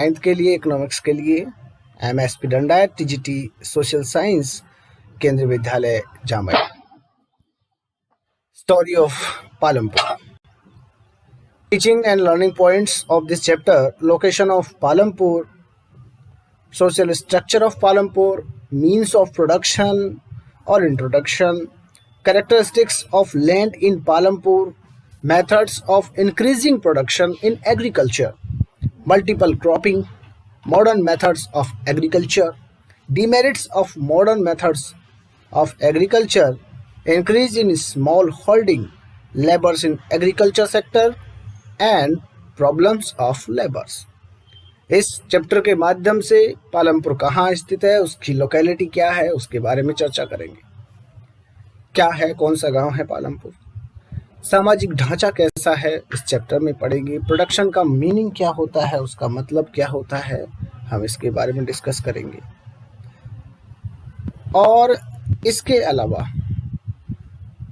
9th के लिए, economics के लिए। MSP Dandayat, TGT social science, Kendriya Vidyalaya Jamai. Story of Palampur. Teaching and learning points of this chapter: location of Palampur, social structure of Palampur, means of production or introduction, characteristics of land in Palampur, methods of increasing production in agriculture, multiple cropping, modern methods of agriculture, demerits of modern methods of agriculture, increase in small holding, labors in agriculture sector and problems of labours. इस chapter के माध्यम से पालमपुर कहाँ स्थित है, उसकी locality क्या है, उसके बारे में चर्चा करेंगे। क्या है, कौन सा गांव है पालमपुर, सामाजिक ढांचा कैसा है, इस चैप्टर में पढ़ेंगे। प्रोडक्शन का मीनिंग क्या होता है, उसका मतलब क्या होता है, हम इसके बारे में डिस्कस करेंगे। और इसके अलावा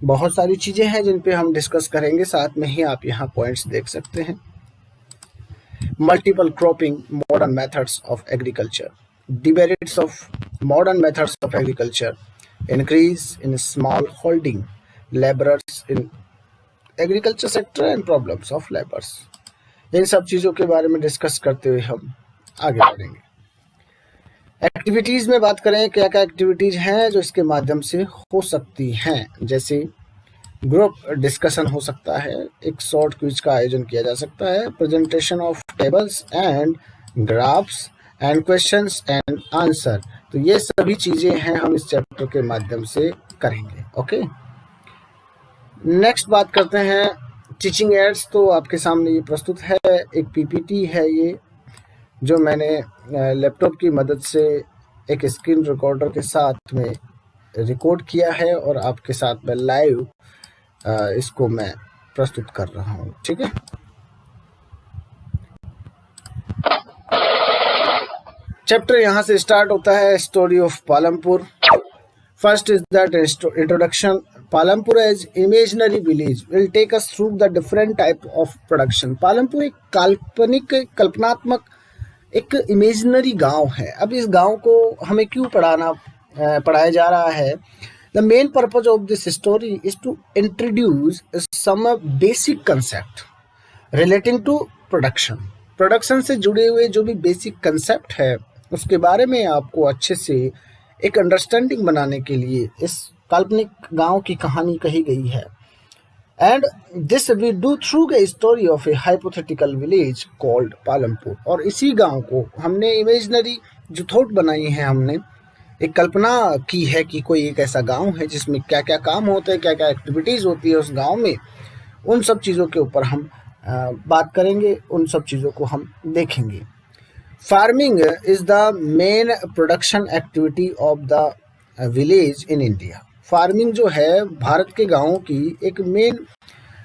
बहुत सारी चीजें हैं जिन पे हम डिस्कस करेंगे, साथ में ही आप यहाँ पॉइंट्स देख सकते हैं। Multiple cropping, modern methods of agriculture, demerits of modern methods of agriculture, increase in small holding, labourers in agriculture sector and problems of labours. इन सब चीजों के बारे में डिस्कस करते हुए हम आगे बढ़ेंगे। एक्टिविटीज में बात करें, क्या क्या एक्टिविटीज हैं जो इसके माध्यम से हो सकती हैं, जैसे ग्रुप डिस्कशन हो सकता है, एक शॉर्ट क्विज का आयोजन किया जा सकता है, presentation of tables and graphs and questions and answer. तो ये सभी चीजें हैं हम इस चैप्टर के माध्यम से करेंगे। ओके, नेक्स्ट बात करते हैं टीचिंग एड्स। तो आपके सामने ये प्रस्तुत है, एक पीपीटी है ये, जो मैंने लैपटॉप की मदद से एक स्क्रीन रिकॉर्डर के साथ में रिकॉर्ड किया है और आपके साथ में लाइव इसको मैं प्रस्तुत कर रहा हूँ। ठीक है, चैप्टर यहाँ से स्टार्ट होता है, story of Palampur. First is that introduction. Palampur as imaginary village will take us through the different type of production. Palampur एक काल्पनिक, कल्पनात्मक, एक इमेजिनरी गांव है। अब इस गांव को हमें क्यों पढ़ाया जा रहा है? The main purpose of this story is to introduce some basic concept relating to production. Production से जुड़े हुए जो भी बेसिक कंसेप्ट है उसके बारे में आपको अच्छे से एक अंडरस्टैंडिंग बनाने के लिए इस काल्पनिक गांव की कहानी कही गई है। And this we do through a story of a hypothetical village called Palampur. और इसी गांव को हमने इमेजिनरी जो थॉट बनाई है, हमने एक कल्पना की है कि कोई एक ऐसा गांव है जिसमें क्या क्या काम होते हैं, क्या क्या एक्टिविटीज होती है उस गांव में। उन सब चीज़ों के ऊपर हम बात करेंगे, उन सब चीज़ों को हम देखेंगे। Farming is the main production activity of the village in India. Farming जो है भारत के गांवों की एक मेन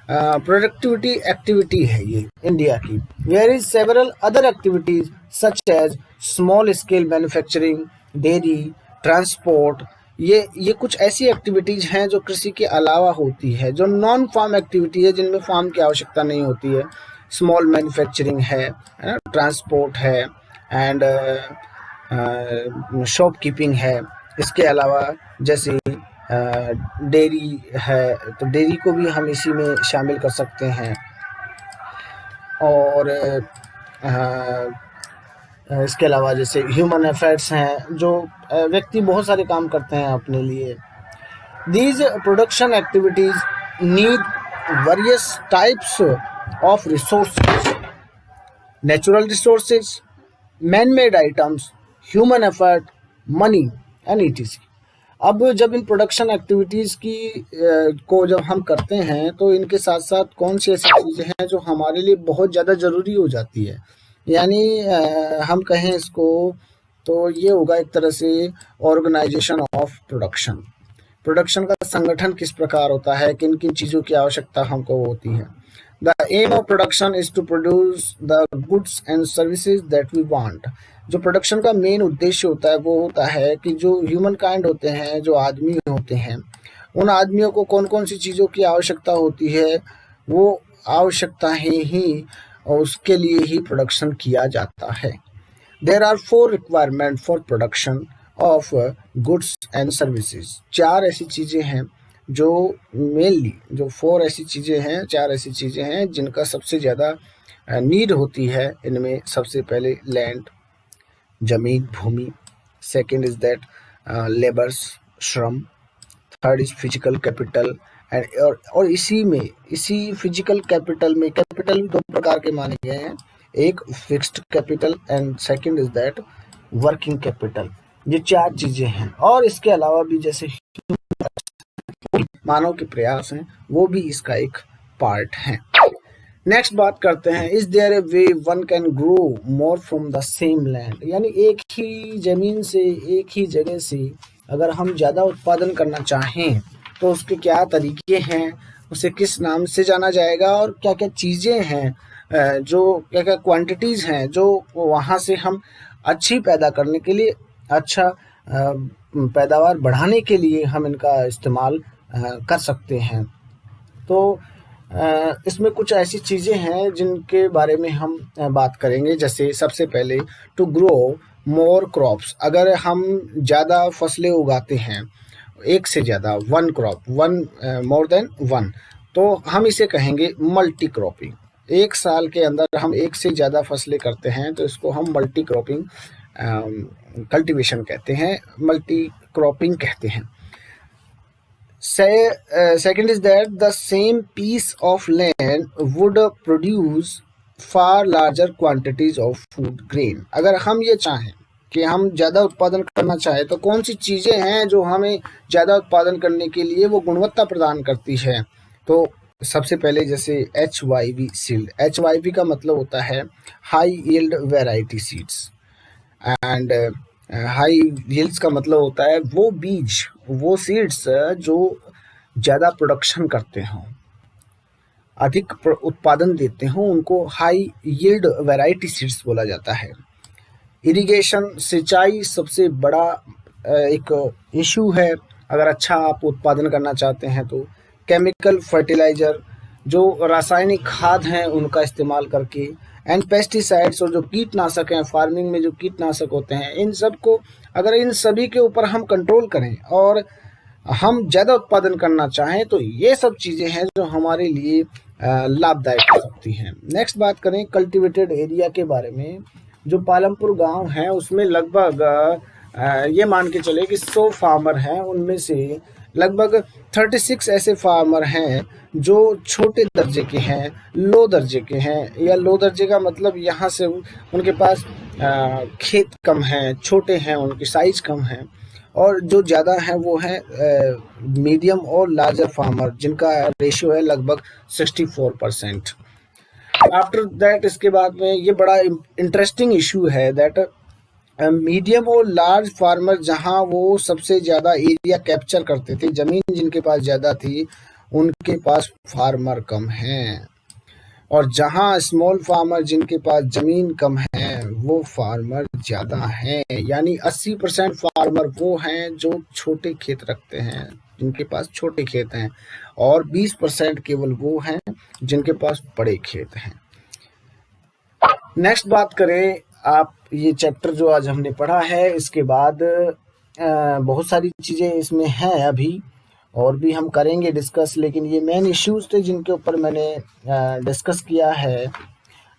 प्रोडक्टिविटी एक्टिविटी है ये इंडिया की। Where is several other activities such as small scale manufacturing, dairy, transport. ये कुछ ऐसी एक्टिविटीज हैं जो कृषि के अलावा होती है, जो नॉन फार्म एक्टिविटी है, जिनमें फार्म की आवश्यकता नहीं होती है। स्मॉल मैन्युफैक्चरिंग है, ट्रांसपोर्ट है एंड शॉपकीपिंग है। इसके अलावा जैसे डेयरी है, तो डेयरी को भी हम इसी में शामिल कर सकते हैं। और इसके अलावा जैसे ह्यूमन अफेयर्स हैं, जो व्यक्ति बहुत सारे काम करते हैं अपने लिए। These production activities need various types of resources, natural resources, man made items, human effort, money and etc.. अब जब इन प्रोडक्शन एक्टिविटीज़ को जब हम करते हैं तो इनके साथ साथ कौन सी ऐसी चीज़ें हैं जो हमारे लिए बहुत ज़्यादा ज़रूरी हो जाती है। यानी हम कहें इसको तो ये होगा एक तरह से ऑर्गेनाइजेशन ऑफ प्रोडक्शन। प्रोडक्शन का संगठन किस प्रकार होता है, किन किन चीज़ों की आवश्यकता हमको होती है। The aim of production is to produce the goods and services that we want. जो प्रोडक्शन का मेन उद्देश्य होता है वो होता है कि जो ह्यूमन काइंड होते हैं, जो आदमी होते हैं, उन आदमियों को कौन कौन सी चीज़ों की आवश्यकता होती है, वो आवश्यकताएं ही और उसके लिए ही प्रोडक्शन किया जाता है। There are 4 requirement for production of goods and services. 4 ऐसी चीज़ें हैं जो मेनली जो 4 ऐसी चीज़ें हैं, 4 ऐसी चीज़ें हैं जिनका सबसे ज़्यादा नीड होती है। इनमें सबसे पहले लैंड, जमीन, भूमि। सेकंड इज दैट लेबर्स, श्रम। Third is physical capital and और इसी फिजिकल कैपिटल में कैपिटल भी 2 प्रकार के माने गए हैं, एक fixed capital and second is that working capital. ये 4 चीजें हैं और इसके अलावा भी जैसे मानव के प्रयास हैं वो भी इसका एक पार्ट है। नेक्स्ट बात करते हैं, is there a way one can grow more from the same land. यानी एक ही जमीन से, एक ही जगह से अगर हम ज़्यादा उत्पादन करना चाहें तो उसके क्या तरीके हैं, उसे किस नाम से जाना जाएगा और क्या क्या चीज़ें हैं, जो क्या क्या क्वांटिटीज़ हैं जो वहाँ से हम अच्छी पैदा करने के लिए, अच्छा पैदावार बढ़ाने के लिए हम इनका इस्तेमाल कर सकते हैं। तो इसमें कुछ ऐसी चीज़ें हैं जिनके बारे में हम बात करेंगे। जैसे सबसे पहले टू ग्रो मोर क्रॉप्स, अगर हम ज़्यादा फसलें उगाते हैं, एक से ज़्यादा, one crop, one more than one, तो हम इसे कहेंगे मल्टी क्रॉपिंग। एक साल के अंदर हम एक से ज़्यादा फसलें करते हैं तो इसको हम मल्टी क्रॉपिंग कल्टीवेशन कहते हैं, मल्टी क्रॉपिंग कहते हैं। Second is that the same piece of land would produce far larger quantities of food grain। अगर हम ये चाहें कि हम ज़्यादा उत्पादन करना चाहें तो कौन सी चीज़ें हैं जो हमें ज़्यादा उत्पादन करने के लिए वो गुणवत्ता प्रदान करती है। तो सबसे पहले जैसे HYV सीड। HYV का मतलब होता है high yield variety seeds and high yields का मतलब होता है वो बीज, वो सीड्स जो ज़्यादा प्रोडक्शन करते हों, अधिक उत्पादन देते हों, उनको हाई यील्ड वैरायटी सीड्स बोला जाता है। इरिगेशन, सिंचाई सबसे बड़ा एक इशू है अगर अच्छा आप उत्पादन करना चाहते हैं तो। केमिकल फर्टिलाइज़र, जो रासायनिक खाद हैं उनका इस्तेमाल करके, एंड पेस्टिसाइड्स, और जो कीटनाशक हैं, फार्मिंग में जो कीटनाशक होते हैं, इन सब को अगर इन सभी के ऊपर हम कंट्रोल करें और हम ज़्यादा उत्पादन करना चाहें तो ये सब चीज़ें हैं जो हमारे लिए लाभदायक हो सकती हैं। नेक्स्ट बात करें कल्टीवेटेड एरिया के बारे में। जो पालमपुर गांव है उसमें लगभग ये मान के चले कि 100 फार्मर हैं, उनमें से लगभग 36 ऐसे फार्मर हैं जो छोटे दर्जे के हैं, लो दर्जे के हैं। या लो दर्जे का मतलब यहाँ से उनके पास खेत कम हैं, छोटे हैं, उनकी साइज कम है। और जो ज़्यादा है वो है मीडियम और लार्जर फार्मर, जिनका रेशियो है लगभग 64%। आफ्टर दैट, इसके बाद में ये बड़ा इंटरेस्टिंग इशू है दैट मीडियम और लार्ज फार्मर जहां वो सबसे ज़्यादा एरिया कैप्चर करते थे, ज़मीन जिनके पास ज़्यादा थी, उनके पास फार्मर कम हैं। और जहां स्मॉल फार्मर जिनके पास ज़मीन कम है वो फार्मर ज़्यादा हैं। यानी 80% फार्मर वो हैं जो छोटे खेत रखते हैं, जिनके पास छोटे खेत हैं, और 20% केवल वो हैं जिनके पास बड़े खेत हैं। नेक्स्ट बात करें, आप ये चैप्टर जो आज हमने पढ़ा है इसके बाद बहुत सारी चीज़ें इसमें हैं अभी और भी हम करेंगे डिस्कस, लेकिन ये मेन इश्यूज थे जिनके ऊपर मैंने डिस्कस किया है।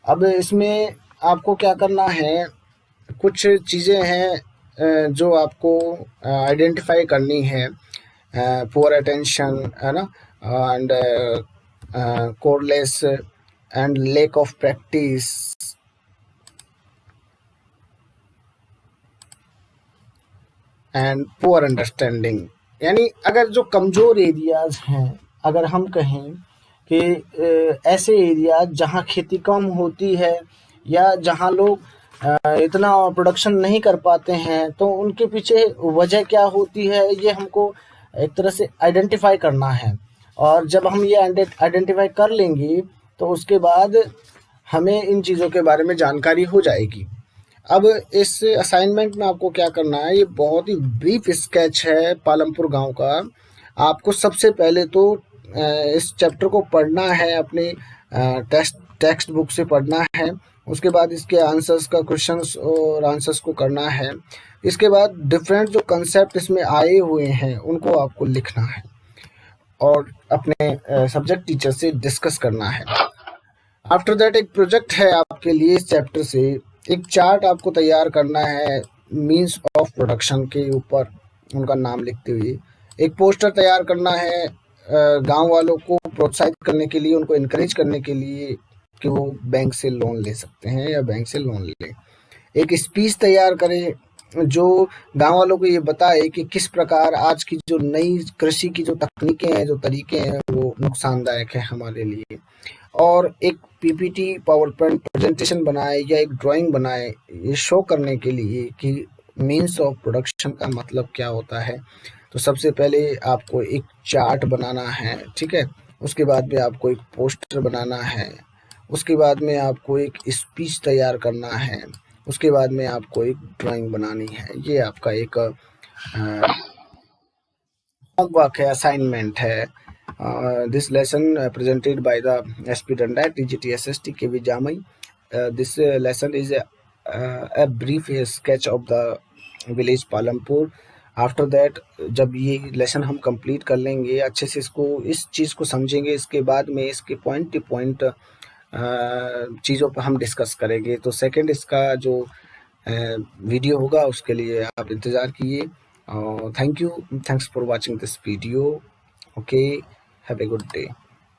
अब इसमें आपको क्या करना है, कुछ चीज़ें हैं जो आपको आइडेंटिफाई करनी है। पुअर अटेंशन है ना, and careless and lack of practice, and poor understanding. यानी अगर जो कमज़ोर एरियाज़ हैं, अगर हम कहें कि ऐसे एरिया जहाँ खेती कम होती है या जहाँ लोग इतना प्रोडक्शन नहीं कर पाते हैं, तो उनके पीछे वजह क्या होती है ये हमको एक तरह से आइडेंटिफाई करना है। और जब हम ये आइडेंटिफाई कर लेंगे तो उसके बाद हमें इन चीज़ों के बारे में जानकारी हो जाएगी। अब इस असाइनमेंट में आपको क्या करना है, ये बहुत ही ब्रीफ स्केच है पालमपुर गांव का। आपको सबसे पहले तो इस चैप्टर को पढ़ना है, अपने टेक्स्ट बुक से पढ़ना है। उसके बाद इसके आंसर्स का क्वेश्चंस और आंसर्स को करना है। इसके बाद डिफरेंट जो कंसेप्ट इसमें आए हुए हैं उनको आपको लिखना है और अपने सब्जेक्ट टीचर से डिस्कस करना है। आफ्टर दैट एक प्रोजेक्ट है आपके लिए इस चैप्टर से, एक चार्ट आपको तैयार करना है मीन्स ऑफ प्रोडक्शन के ऊपर उनका नाम लिखते हुए। एक पोस्टर तैयार करना है गांव वालों को प्रोत्साहित करने के लिए, उनको इनकरेज करने के लिए कि वो बैंक से लोन ले सकते हैं या बैंक से लोन लें। एक स्पीच तैयार करें जो गांव वालों को ये बताए कि किस प्रकार आज की जो नई कृषि की जो तकनीकें हैं, जो तरीके हैं, वो नुकसानदायक है हमारे लिए। और एक पीपीटी पावर पॉइंट प्रेजेंटेशन बनाए या एक ड्राइंग बनाए ये शो करने के लिए कि मीन्स ऑफ प्रोडक्शन का मतलब क्या होता है। तो सबसे पहले आपको एक चार्ट बनाना है, ठीक है। उसके बाद में आपको एक पोस्टर बनाना है। उसके बाद में आपको एक स्पीच तैयार करना है। उसके बाद में आपको एक ड्राइंग बनानी है। ये आपका एक होमवर्क है, असाइनमेंट है। This lesson presented by the SP Dandat, TGT SST KV Jamai. This lesson is a brief sketch of the village Palampur. After that जब ये लेसन हम कंप्लीट कर लेंगे, अच्छे से इसको इस चीज़ को समझेंगे, इसके बाद में इसके पॉइंट टू पॉइंट चीज़ों पर हम डिस्कस करेंगे। तो सेकंड इसका जो वीडियो होगा उसके लिए आप इंतज़ार कीजिए। Thank you, thanks for watching this video. Okay, have a good day.